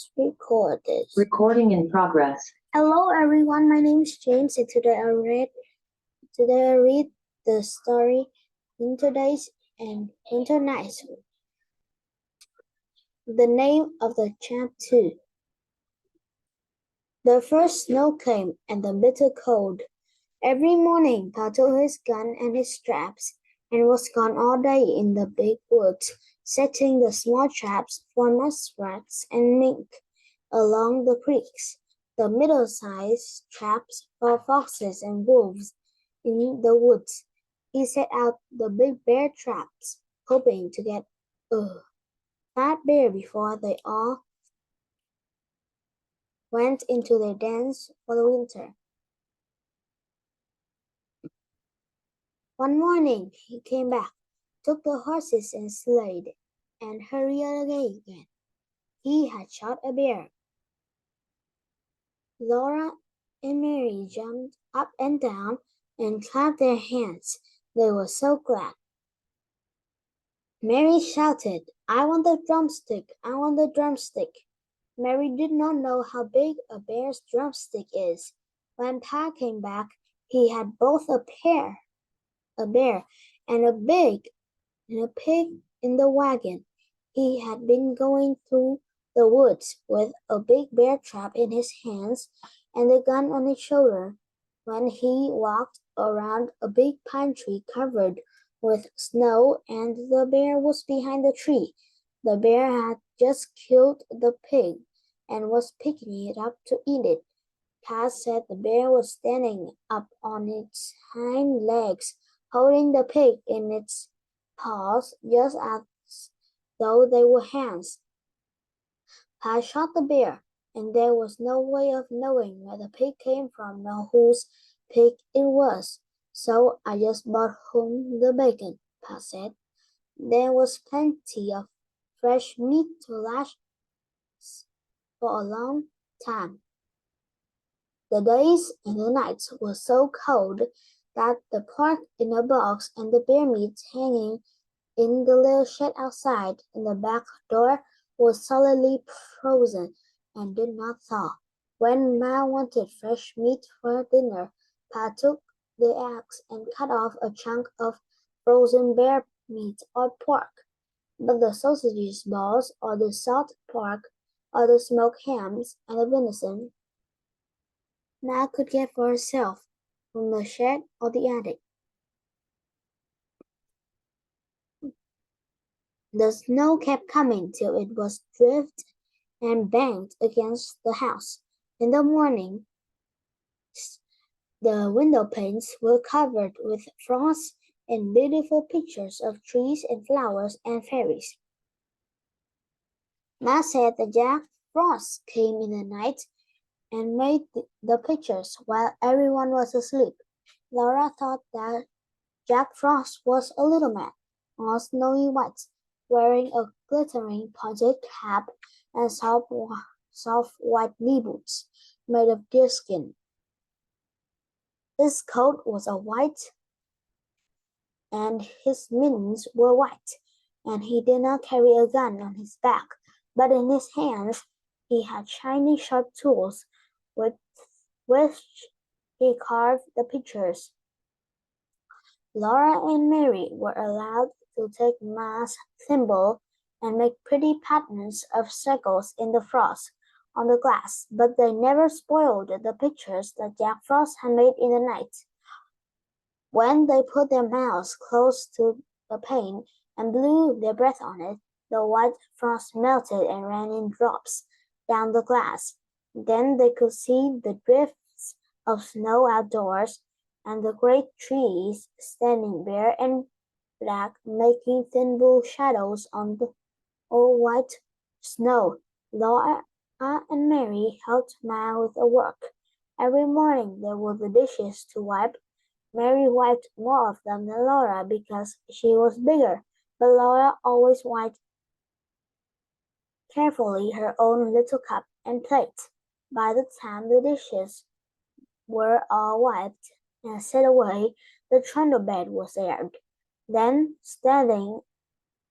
Let's record this. Recording in progress. Hello everyone, my name is James and today I read the story Winter Days and Winter Nights. The name of the chapter. The first snow came and the bitter cold. Every morning Pa took his gun and his traps and was gone all day in the big woods, setting the small traps for muskrats and mink along the creeks, the middle-sized traps for foxes and wolves in the woods. He set out the big bear traps, hoping to get a fat bear before they all went into their dens for the winter. One morning he came back, took the horses and sled, and hurried away again. He had shot a bear. Laura and Mary jumped up and down and clapped their hands. They were so glad. Mary shouted, "I want the drumstick! I want the drumstick!" Mary did not know how big a bear's drumstick is. When Pa came back, he had both a bear, and a pig in the wagon. He had been going through the woods with a big bear trap in his hands and a gun on his shoulder when he walked around a big pine tree covered with snow, and the bear was behind the tree. The bear had just killed the pig and was picking it up to eat it. Pa said the bear was standing up on its hind legs, holding the pig in its paws just as though they were hands. Pa shot the bear, and there was no way of knowing where the pig came from nor whose pig it was. So I just brought home the bacon, Pa said. There was plenty of fresh meat to last for a long time. The days and the nights were so cold that the pork in a box and the bear meat hanging in the little shed outside in the back door was solidly frozen and did not thaw. When Ma wanted fresh meat for dinner, Pa took the axe and cut off a chunk of frozen bear meat or pork. But the sausages balls or the salt pork or the smoked hams and the venison Ma could get for herself from the shed or the attic. The snow kept coming till it was drifted and banged against the house. In the morning, the window panes were covered with frost and beautiful pictures of trees and flowers and fairies. Ma said that Jack Frost came in the night and made the pictures while everyone was asleep. Laura thought that Jack Frost was a little man, all snowy white, wearing a glittering pointed cap and soft white knee boots made of deerskin. His coat was white, and his mittens were white, and he did not carry a gun on his back, but in his hands he had shiny sharp tools with which he carved the pictures. Laura and Mary were allowed to take Ma's thimble and make pretty patterns of circles in the frost on the glass, but they never spoiled the pictures that Jack Frost had made in the night. When they put their mouths close to the pane and blew their breath on it, the white frost melted and ran in drops down the glass. Then they could see the drifts of snow outdoors and the great trees standing bare and black, making thin blue shadows on the old white snow. Laura and Mary helped Ma with the work. Every morning there were the dishes to wipe. Mary wiped more of them than Laura because she was bigger, but Laura always wiped carefully her own little cup and plate. By the time the dishes were all wiped and set away, the trundle bed was aired. Then, standing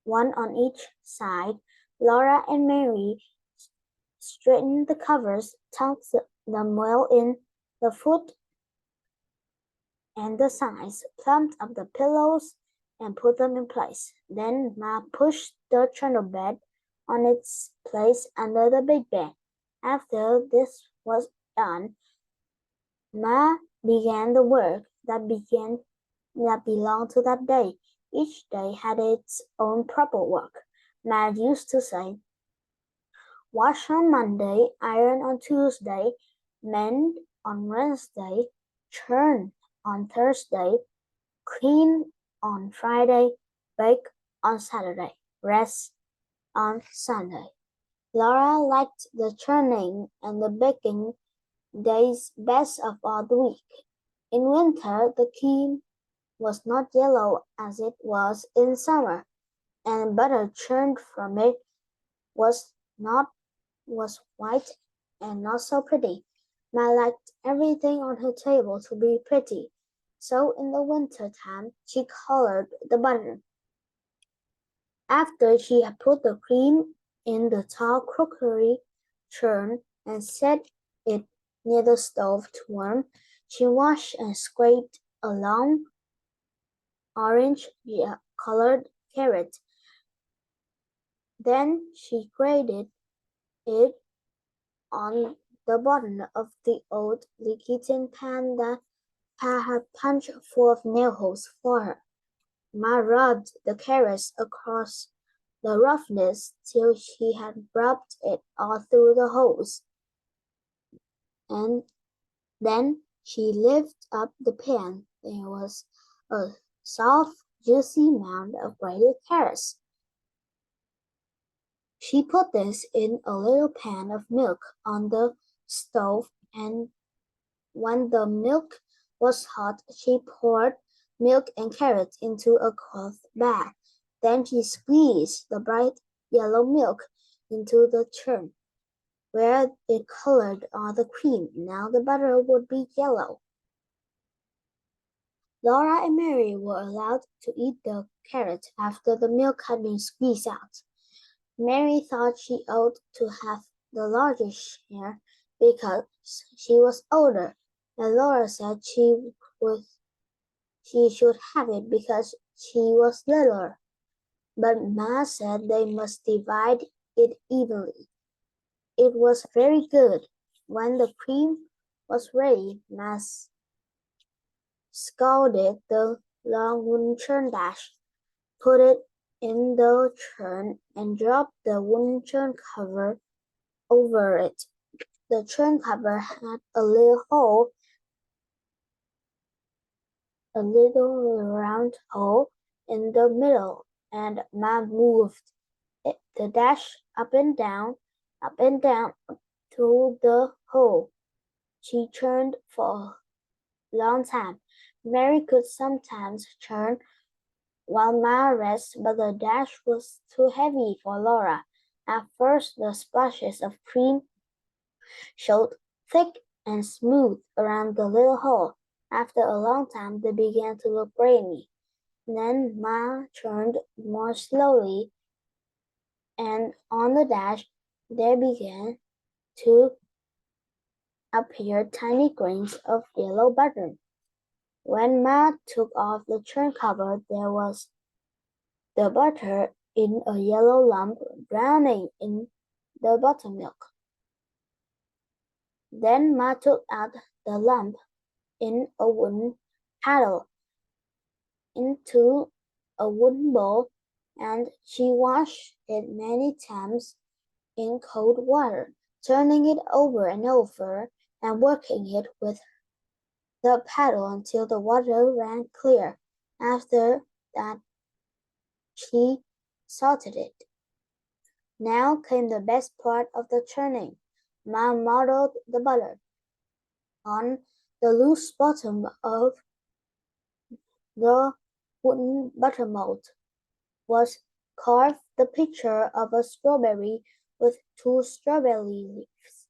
one on each side, Laura and Mary straightened the covers, tucked them well in, the foot and the sides, plumped up the pillows, and put them in place. Then Ma pushed the trundle bed on its place under the big bed. After this was done, Ma began the work that belonged to that day. Each day had its own proper work. Ma used to say, wash on Monday, iron on Tuesday, mend on Wednesday, churn on Thursday, clean on Friday, bake on Saturday, rest on Sunday. Laura liked the churning and the baking days best of all the week. In winter, the cream was not yellow as it was in summer, and butter churned from it was white and not so pretty. Ma liked everything on her table to be pretty, so in the winter time she colored the butter. After she had put the cream in the tall crockery churn and set it near the stove to warm, she washed and scraped a long orange-colored carrot. Then she grated it on the bottom of the old leaky tin pan that Pa had punched full of nail holes for her. Ma rubbed the carrots across the roughness till she had rubbed it all through the holes, and then she lifted up the pan. There was a soft, juicy mound of grated carrots. She put this in a little pan of milk on the stove, and when the milk was hot, she poured milk and carrots into a cloth bag. Then she squeezed the bright yellow milk into the churn, where it colored all the cream. Now the butter would be yellow. Laura and Mary were allowed to eat the carrot after the milk had been squeezed out. Mary thought she ought to have the largest share because she was older, and Laura said she should have it because she was littler. But Ma said they must divide it evenly. It was very good. When the cream was ready, Ma scalded the long wooden churn dash, put it in the churn, and dropped the wooden churn cover over it. The churn cover had a little round hole in the middle, and Ma moved the dash up and down through the hole. She churned for a long time. Mary could sometimes churn while Ma rested, but the dash was too heavy for Laura. At first, the splashes of cream showed thick and smooth around the little hole. After a long time, they began to look grainy. Then Ma churned more slowly, and on the dash there began to appear tiny grains of yellow butter. When Ma took off the churn cover, there was the butter in a yellow lump drowning in the buttermilk. Then Ma took out the lump in a wooden paddle into a wooden bowl, and she washed it many times in cold water, turning it over and over and working it with the paddle until the water ran clear. After that, she salted it. Now came the best part of the churning. Ma modeled the butter. On the loose bottom of the wooden butter mold was carved the picture of a strawberry with two strawberry leaves.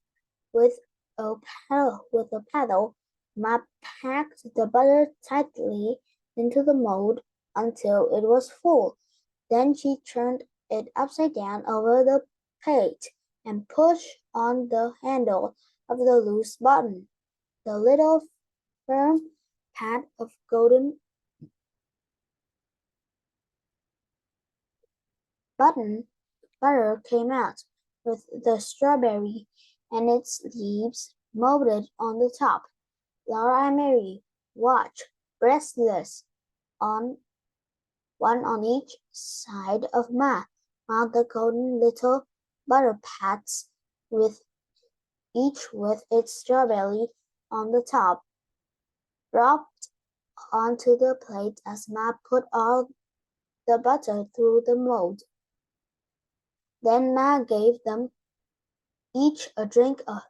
With a paddle, Ma packed the butter tightly into the mold until it was full. Then she turned it upside down over the plate and pushed on the handle of the loose button. The little firm pad of golden butter came out, with the strawberry and its leaves molded on the top. Laura and Mary watched, breathless, on one on each side of Ma, while the golden little butter pats, with each with its strawberry on the top, dropped onto the plate as Ma put all the butter through the mold. Then Ma gave them each a drink of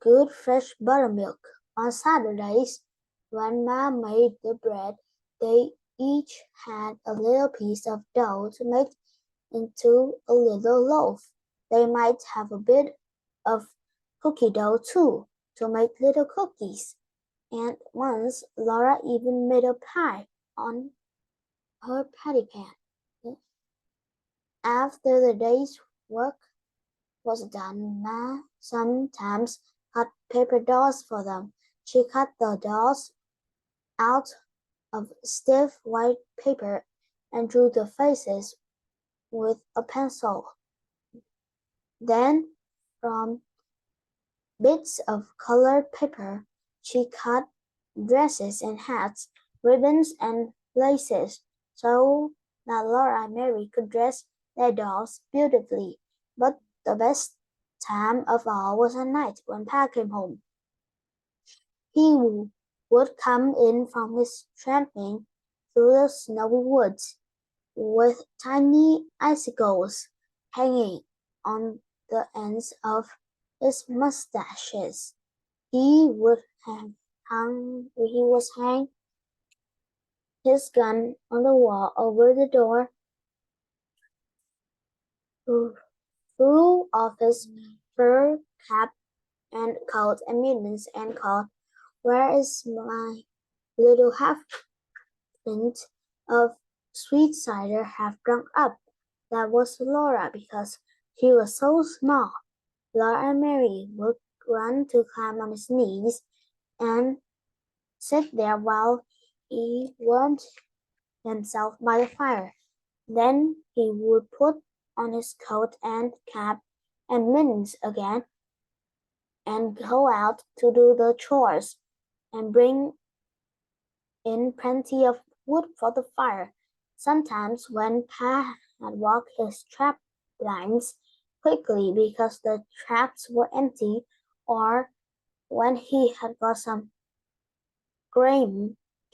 good fresh buttermilk. On Saturdays, when Ma made the bread, they each had a little piece of dough to make into a little loaf. They might have a bit of cookie dough too, to make little cookies. And once Laura even made a pie on her patty pan. After the day's work was done, Ma sometimes cut paper dolls for them. She cut the dolls out of stiff white paper and drew the faces with a pencil. Then, from bits of colored paper, she cut dresses and hats, ribbons and laces, so that Laura and Mary could dress their dolls beautifully. But the best time of all was at night when Pa came home. He would come in from his tramping through the snowy woods, with tiny icicles hanging on the ends of his mustaches. He was hang his gun on the wall over the door, threw off his fur cap and coat and mittens, and called, "Where is my little half-pint of sweet cider half drunk up?" That was Laura, because she was so small. Laura and Mary would run to climb on his knees and sit there while he warmed himself by the fire. Then he would put on his coat and cap and mittens again and go out to do the chores and bring in plenty of wood for the fire. Sometimes when Pa had walked his trap lines quickly because the traps were empty, or when he had got some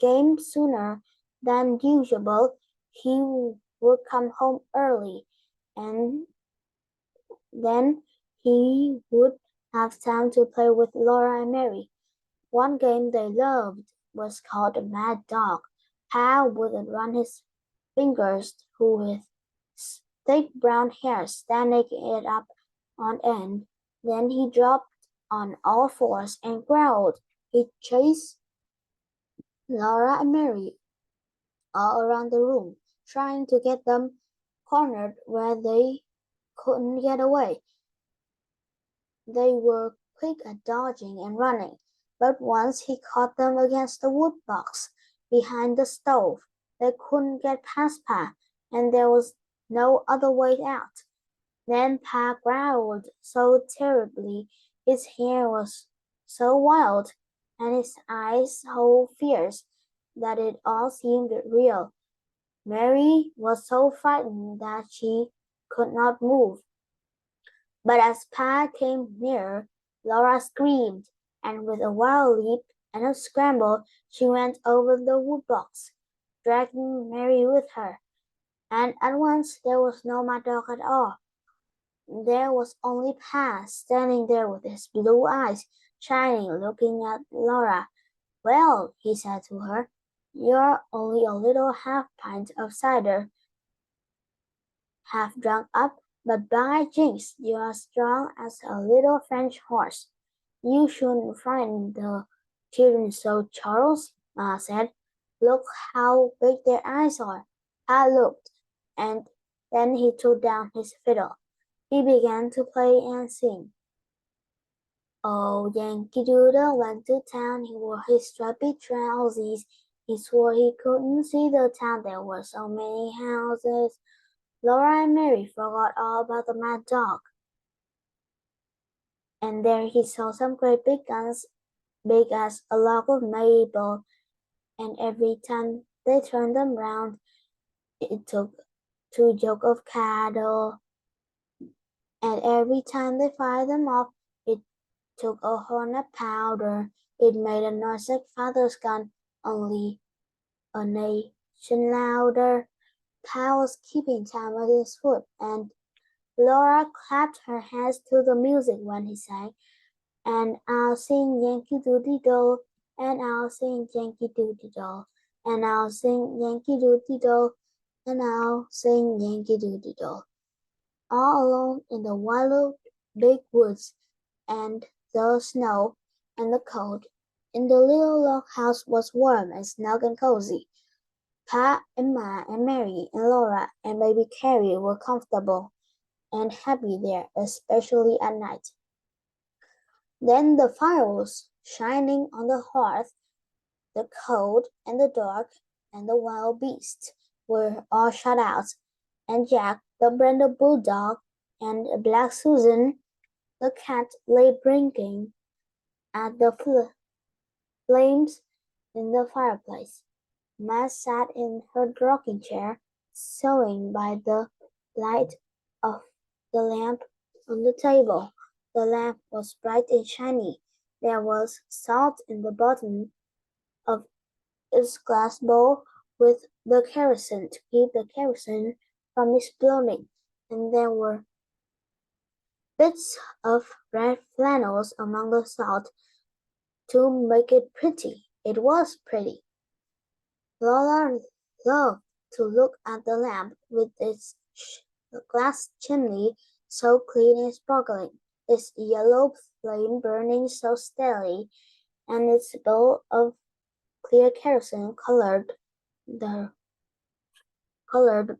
game sooner than usual, he would come home early, and then he would have time to play with Laura and Mary. One game they loved was called the Mad Dog. Pa would run his fingers through his thick brown hair, standing it up on end. Then he dropped on all fours and growled. He chased Laura and Mary all around the room, trying to get them cornered where they couldn't get away. They were quick at dodging and running, but once he caught them against the wood box behind the stove. They couldn't get past Pa, and there was no other way out. Then Pa growled so terribly, his hair was so wild, and his eyes so fierce, that it all seemed real. Mary was so frightened that she could not move. But as Pa came nearer, Laura screamed, and with a wild leap and a scramble, she went over the woodbox, dragging Mary with her. And at once there was no Mad Dog at all. There was only Pa, standing there with his blue eyes shining, looking at Laura. "Well," he said to her, "you're only a little half-pint of cider, half drunk up, but by jinks, you're as strong as a little French horse. You shouldn't frighten the children so, Charles," Ma said. "Look how big their eyes are." Pa looked, and then he took down his fiddle. He began to play and sing. Oh, Yankee Doodle went to town. He wore his striped trousers. He swore he couldn't see the town. There were so many houses. Laura and Mary forgot all about the mad dog. And there he saw some great big guns, big as a log of maple. And every time they turned them round, it took 2 yoke of cattle. And every time they fired them off, it took a horn of powder. It made a noise like father's gun, only a nation louder. Pa was keeping time with his foot, and Laura clapped her hands to the music when he sang, and I'll sing Yankee Doodle Doo, and I'll sing Yankee Doodle Doo, and I'll sing Yankee Doodle Doo, and I'll sing Yankee Doodle Doo. All alone in the wild big woods, and the snow and the cold, in the little log house was warm and snug and cozy. Pa and Ma and Mary and Laura and baby Carrie were comfortable and happy there, especially at night. Then the fire was shining on the hearth. The cold and the dark and the wild beasts were all shut out, and Jack, the brindle bulldog, and Black Susan, the cat, lay blinking at the flames in the fireplace. Ma sat in her rocking chair, sewing by the light of the lamp on the table. The lamp was bright and shiny. There was salt in the bottom of its glass bowl with the kerosene to keep the kerosene from exploding, and there were bits of red flannels among the salt to make it pretty. It was pretty. Lola loved to look at the lamp with its glass chimney so clean and sparkling, its yellow flame burning so steadily, and its bowl of clear kerosene colored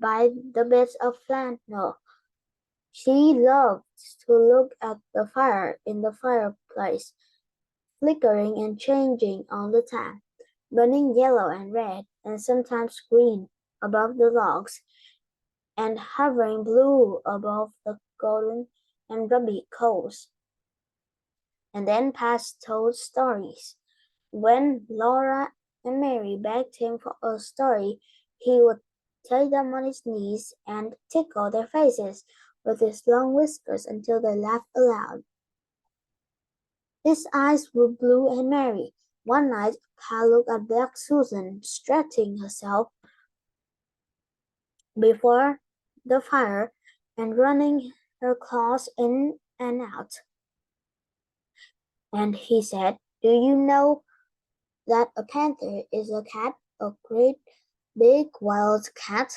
by the bits of flannel. She loved to look at the fire in the fireplace, flickering and changing all the time, burning yellow and red and sometimes green above the logs, and hovering blue above the golden and ruddy coals. And then Pat told stories. When Laura and Mary begged him for a story, he would take them on his knees and tickle their faces with his long whiskers until they laughed aloud. His eyes were blue and merry. One night, Pa looked at Black Susan stretching herself before the fire and running her claws in and out. And he said, "Do you know that a panther is a cat, a great big wild cat?"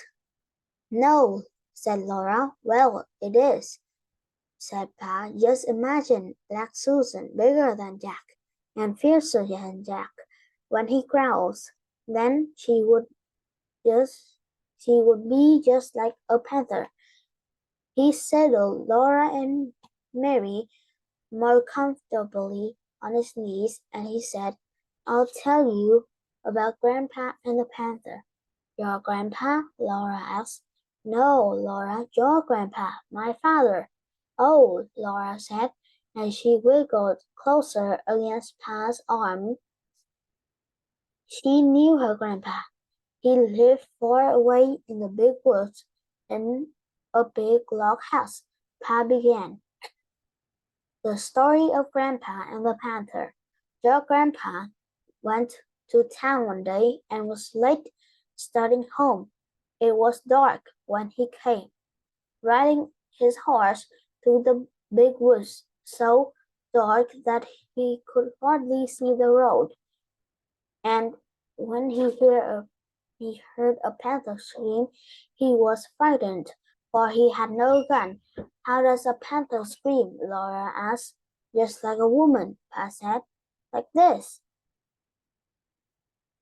"No," said Laura. "Well, it is," said Pa. "Just imagine Black Susan bigger than Jack and fiercer than Jack when he growls. Then she would be just like a panther." He settled Laura and Mary more comfortably on his knees, and he said, "I'll tell you about Grandpa and the panther." "Your grandpa?" Laura asked. "No, Laura, your grandpa, my father." "Oh," Laura said, and she wiggled closer against Pa's arm. She knew her grandpa. He lived far away in the big woods in a big log house. Pa began. The story of Grandpa and the panther. Your grandpa went to town one day and was late starting home. It was dark when he came, riding his horse through the big woods, so dark that he could hardly see the road. And when he heard a panther scream, he was frightened, for he had no gun. "How does a panther scream?" Laura asked. "Just like a woman," Pa said. "Like this."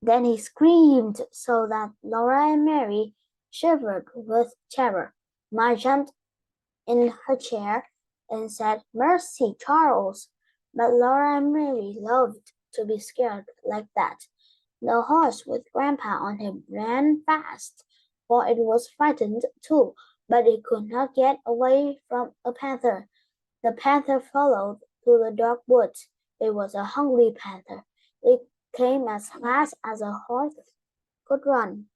Then he screamed so that Laura and Mary shivered with terror. Ma jumped in her chair and said, "Mercy, Charles." But Laura and Mary loved to be scared like that. The horse with Grandpa on him ran fast, for it was frightened too, but it could not get away from a panther. The panther followed through the dark woods. It was a hungry panther. It came as fast as a horse could run.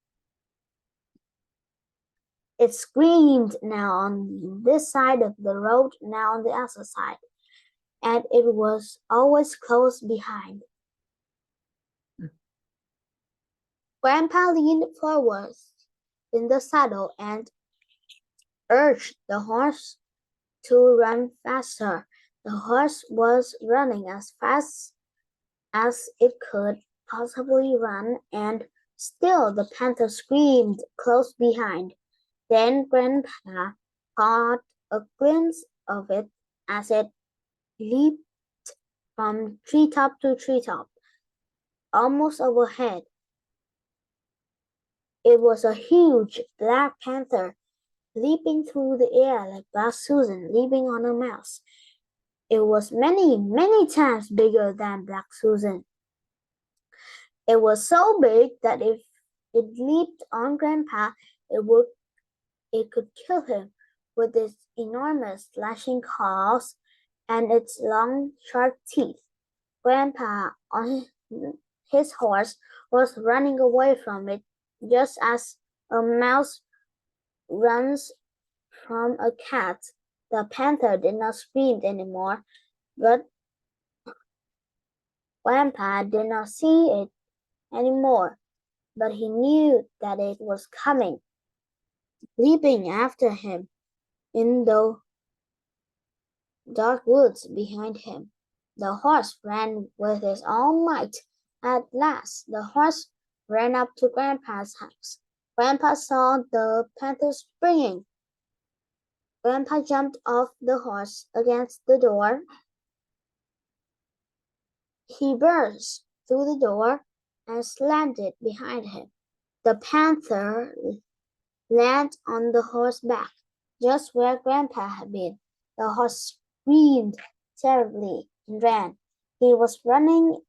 It screamed, now on this side of the road, now on the other side, and it was always close behind. Grandpa leaned forward in the saddle and urged the horse to run faster. The horse was running as fast as it could possibly run, and still the panther screamed close behind. Then Grandpa caught a glimpse of it as it leaped from treetop to treetop, almost overhead. It was a huge black panther, leaping through the air like Black Susan leaping on a mouse. It was many, many times bigger than Black Susan. It was so big that if it leaped on Grandpa, it could kill him with its enormous slashing claws and its long, sharp teeth. Grandpa, on his horse, was running away from it, just as a mouse runs from a cat. The panther did not scream anymore, but Grandpa did not see it anymore, but he knew that it was coming, leaping after him in the dark woods behind him. The horse ran with his all might. At last, the horse ran up to Grandpa's house. Grandpa saw the panther springing. Grandpa jumped off the horse against the door. He burst through the door and slammed it behind him. The panther landed on the horse's back, just where Grandpa had been. The horse screamed terribly and ran. He was running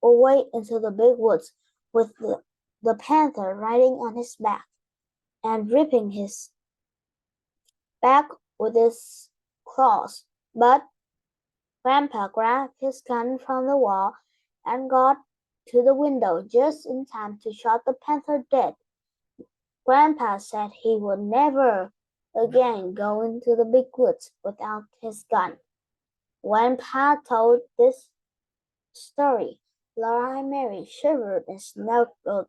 away into the big woods with the panther riding on his back and ripping his back with his claws. But Grandpa grabbed his gun from the wall and got to the window just in time to shot the panther dead. Grandpa said he would never again go into the big woods without his gun. When Pa told this story, Laura and Mary shivered and snuggled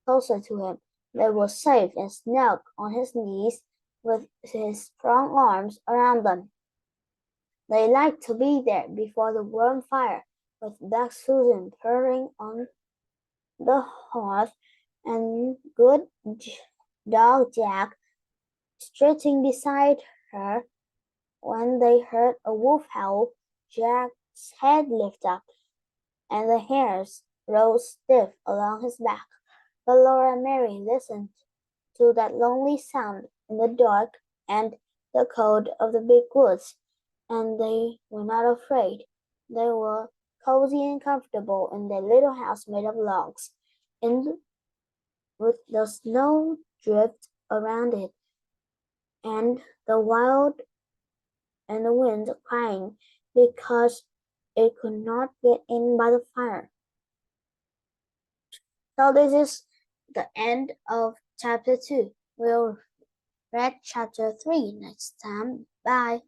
closer to him. They were safe and snug on his knees with his strong arms around them. They liked to be there before the warm fire, with Black Susan purring on the hearth and good dog Jack stretching beside her. When they heard a wolf howl, Jack's head lifted up, and the hairs rose stiff along his back. But Laura and Mary listened to that lonely sound in the dark and the cold of the big woods, and they were not afraid. They were cozy and comfortable in their little house made of logs, with the snow drift around it, and the wind crying because it could not get in by the fire. So this is the end of chapter 2. We'll read chapter 3 next time. Bye.